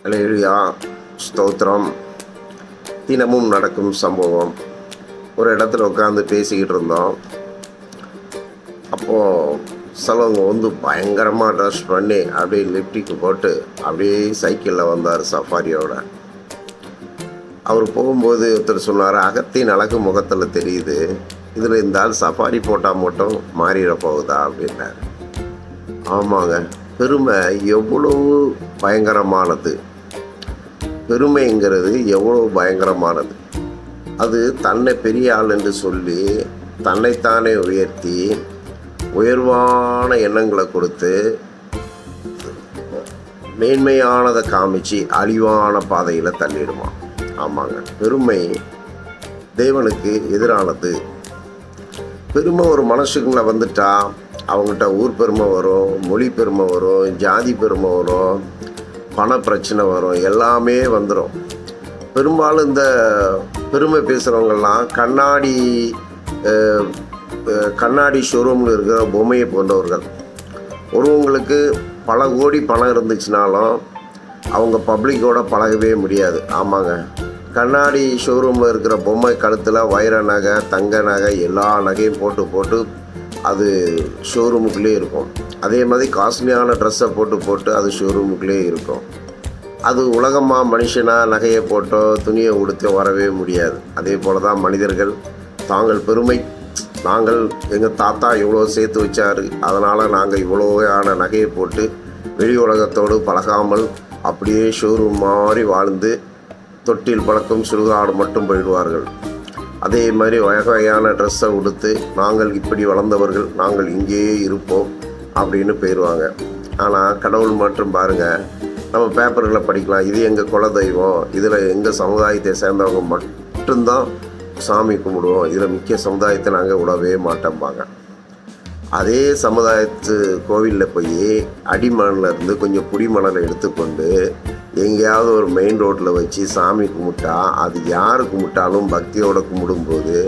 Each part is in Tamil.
அல்லேலூயா, ஸ்தோத்திரம். தினமும் நடக்கும் சம்பவம். ஒரு இடத்துல உட்காந்து பேசிக்கிட்டு இருந்தோம். அப்போது சிலவங்க வந்து பயங்கரமாக ட்ரெஸ் பண்ணி அப்படியே லிப்டிக்கு போட்டு அப்படியே சைக்கிளில் வந்தார் சஃபாரியோட. அவர் போகும்போது ஒருத்தர் சொன்னார், அகத்தின் அழகு முகத்தில் தெரியுது, இதில் இந்த ஆள் சஃபாரி போட்டால் மட்டும் மாறிட போகுதா அப்படின்னாரு. ஆமாங்க, பெருமை எவ்வளவு பயங்கரமானது. பெருமைங்கிறது எவ்வளவு பயங்கரமானது. அது தன்னை பெரிய ஆள் என்று சொல்லி தன்னைத்தானே உயர்த்தி உயர்வான எண்ணங்களை கொடுத்து மேன்மையானதை காமிச்சு அழிவான பாதையில் தள்ளிடுமா. ஆமாங்க, பெருமை தேவனுக்கு எதிரானது. பெருமை ஒரு மனுஷங்களை வந்துட்டா அவங்ககிட்ட ஊர் பெருமை வரும், மொழி பெருமை வரும், ஜாதி பெருமை வரும், பண பிரச்சனை வரும், எல்லாமே வந்துடும். பெரும்பாலும் இந்த பெருமை பேசுகிறவங்கெல்லாம் கண்ணாடி ஷோரூமில் இருக்கிற பொம்மையை போன்றவர்கள். ஒருவங்களுக்கு பல கோடி பணம் இருந்துச்சுனாலும் அவங்க பப்ளிக்கோட பழகவே முடியாது. ஆமாங்க, கண்ணாடி ஷோரூமில் இருக்கிற பொம்மை கழுத்தில் வைர நகை, தங்க நகை, எல்லா நகையும் போட்டு அது ஷோரூமுக்குள்ளே இருக்கும். அதே மாதிரி காஸ்ட்லியான ட்ரெஸ்ஸை போட்டு அது ஷோரூமுக்குள்ளே இருக்கும். அது உலகமாக மனுஷனாக நகையை போட்டோ துணியை உடுத்தோ வரவே முடியாது. அதே போல் தான் மனிதர்கள் தாங்கள் பெருமை, நாங்கள் எங்கள் தாத்தா இவ்வளோ சேர்த்து வச்சார், அதனால் நாங்கள் இவ்வளோயான நகையை போட்டு வெளி உலகத்தோடு பழகாமல் அப்படியே ஷோரூம் மாதிரி வாழ்ந்து தொட்டில் பழக்கம் சுடுகாடு மட்டும் போயிடுவார்கள். அதே மாதிரி வகையான ட்ரெஸ்ஸை உடுத்து நாங்கள் இப்படி வளர்ந்தவர்கள், நாங்கள் இங்கேயே இருப்போம் அப்படின்னு போயிடுவாங்க. ஆனால் கடவுள் மட்டும் பாருங்கள், நம்ம பேப்பர்களை படிக்கலாம், இது எங்கள் குலதெய்வம், இதில் எங்கள் சமுதாயத்தை சேர்ந்தவங்க மட்டும்தான் சாமி கும்பிடுவோம், இதில் முக்கிய சமுதாயத்தை நாங்கள் விடவே மாட்டோம்பாங்க. அதே சமுதாயத்து கோவிலில் போய் அடிமணலில் இருந்து கொஞ்சம் குடிமணலை எடுத்துக்கொண்டு எங்கேயாவது ஒரு மெயின் ரோட்டில் வச்சு சாமி கும்பிட்டா அது யார் கும்பிட்டாலும் பக்தியோடு கும்பிடும்போது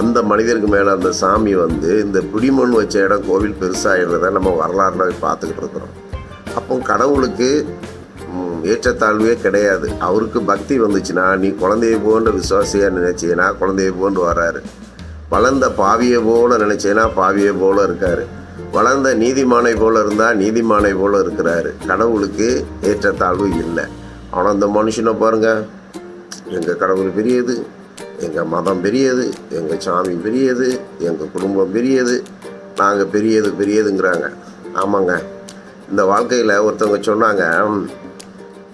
அந்த மனிதருக்கு மேலே அந்த சாமி வந்து இந்த குடிமண் வச்ச இடம் கோவில் பெருசாகிடுறத நம்ம வரலாறுல பார்த்துக்கிட்டு இருக்கிறோம். அப்போ கடவுளுக்கு ஏற்றத்தாழ்வே கிடையாது. அவருக்கு பக்தி வந்துச்சுன்னா நீ குழந்தைய போன்ற விசுவாசியாக நினைச்சேன்னா குழந்தைய போன்று வராரு. வளர்ந்த பாவியை போல நினைச்சேன்னா பாவியை போல இருக்காரு. வளர்ந்த நீதிமானை போல இருந்தால் நீதிமானை போல இருக்கிறாரு. கடவுளுக்கு ஏற்றத்தாழ்வு இல்லை. ஆனால் அந்த மனுஷனை பாருங்கள், எங்கள் கடவுள் பெரியது, எங்கள் மதம் பெரியது, எங்கள் சாமி பெரியது, எங்கள் குடும்பம் பெரியது, நாங்கள் பெரியதுங்கிறாங்க. ஆமாங்க, இந்த வாழ்க்கையில் ஒருத்தவங்க சொன்னாங்க,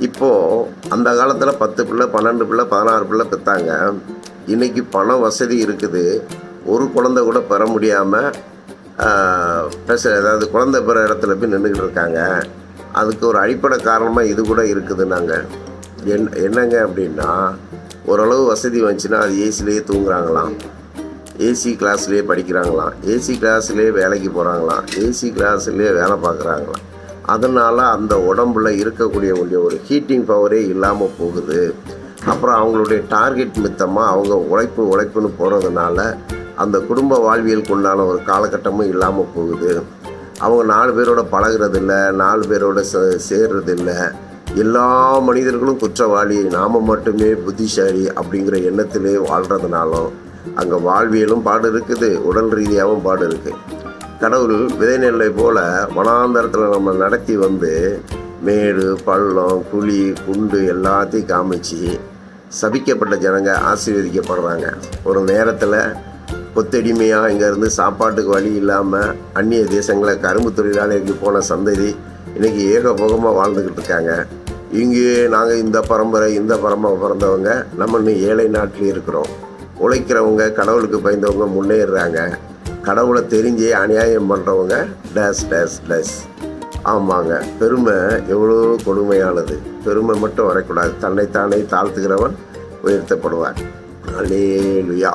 இப்போது அந்த காலத்தில் 10 பிள்ளை 12 பிள்ளை 16 பிள்ளை பெற்றாங்க. இன்றைக்கி பண வசதி இருக்குது, ஒரு குழந்தை கூட பெற முடியாமல் அதாவது குழந்தை பெற இடத்துல போய் நின்றுக்கிட்டு இருக்காங்க. அதுக்கு ஒரு அடிப்படை காரணமாக இது கூட இருக்குதுன்னாங்க. என்னங்க அப்படின்னா, ஓரளவு வசதி வந்துச்சுன்னா அது ஏசிலேயே தூங்குறாங்களாம், ஏசி கிளாஸ்லேயே படிக்கிறாங்களாம், ஏசி கிளாஸ்லேயே வேலைக்கு போகிறாங்களாம், ஏசி கிளாஸ்லேயே வேலை பார்க்குறாங்களாம். அதனால் அந்த உடம்புல இருக்கக்கூடிய ஒரு ஹீட்டிங் பவரே இல்லாமல் போகுது. அப்புறம் அவங்களுடைய டார்கெட் மித்தமாக அவங்க உழைப்புன்னு போகிறதுனால அந்த குடும்ப வாழ்வியலுக்கு உண்டான ஒரு காலகட்டமும் இல்லாமல் போகுது. அவங்க 4 பேரோட பழகிறதில்ல, 4 பேரோட சேர்றதில்ல. எல்லா மனிதர்களும் குற்றவாளி, நாம் மட்டுமே புத்திசாலி அப்படிங்கிற எண்ணத்திலே வாழ்கிறதுனாலும் அங்கே வாழ்வியலும் பாடு இருக்குது, உடல் ரீதியாகவும் பாடு இருக்குது. கடவுள் விதை நெல்லை போல் வனாந்தரத்தில் நம்ம நடத்தி வந்து மேடு பள்ளம் குழி குண்டு எல்லாத்தையும் காமிச்சு சபிக்கப்பட்ட ஜனங்க ஆசீர்வதிக்கப்படுறாங்க. ஒரு நேரத்தில் கொத்தடிமையாக இங்கேருந்து சாப்பாட்டுக்கு வழி இல்லாமல் அந்நிய தேசங்களை கரும்பு தொழிலாளிக்கு போன சந்ததி இன்றைக்கி ஏகபோகமாக வாழ்ந்துக்கிட்டு இருக்காங்க. இங்கேயே நாங்கள் இந்த பரம்பரை பிறந்தவங்க நம்ம இன்னும் ஏழை நாட்டில் இருக்கிறோம். உழைக்கிறவங்க கடவுளுக்கு பயந்தவங்க முன்னேறுறாங்க. கடவுளை தெரிஞ்சே அநியாயம் பண்ணுறவங்க டேஸ். ஆமாங்க, பெருமை எவ்வளோ கொடுமையானது. பெருமை மட்டும் வரக்கூடாது. தன்னைத்தானே தாழ்த்துகிறவன் உயர்த்தப்படுவார். அல்லேலூயா.